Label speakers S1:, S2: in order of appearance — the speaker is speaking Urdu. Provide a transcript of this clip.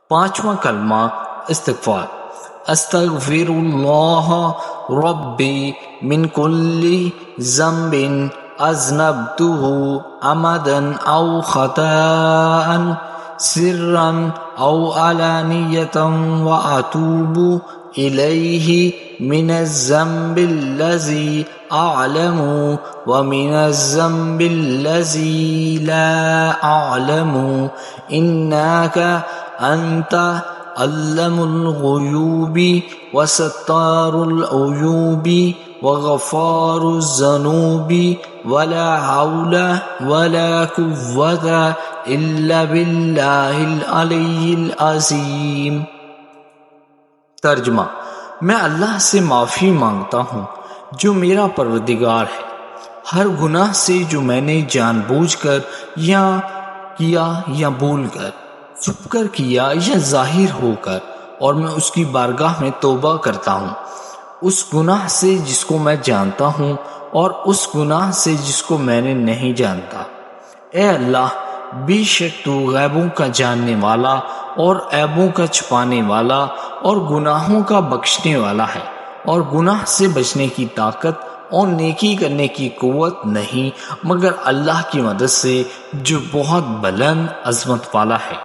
S1: پانچواں کلمہ استغفار۔ استغفر اللہ ربی من کل ذنب اذنبتہ عمدا او خطاء سرا او علانیۃ واتوب الیہ من الذنب الذی اعلم ومن الذنب الذی لا اعلم انک انت علم الغیوب وستار العیوب وغفار الذنوب ولا حول ولا قوة الا باللہ العلی العظیم۔ ترجمہ: میں اللہ سے معافی مانگتا ہوں جو میرا پروردگار ہے، ہر گناہ سے جو میں نے جان بوجھ کر یا کیا یا بول کر، چھپ کر کیا یا ظاہر ہو کر، اور میں اس کی بارگاہ میں توبہ کرتا ہوں اس گناہ سے جس کو میں جانتا ہوں اور اس گناہ سے جس کو میں نے نہیں جانتا۔ اے اللہ، بے شک تو غیبوں کا جاننے والا اور عیبوں کا چھپانے والا اور گناہوں کا بخشنے والا ہے، اور گناہ سے بچنے کی طاقت اور نیکی کرنے کی قوت نہیں مگر اللہ کی مدد سے جو بہت بلند عظمت والا ہے۔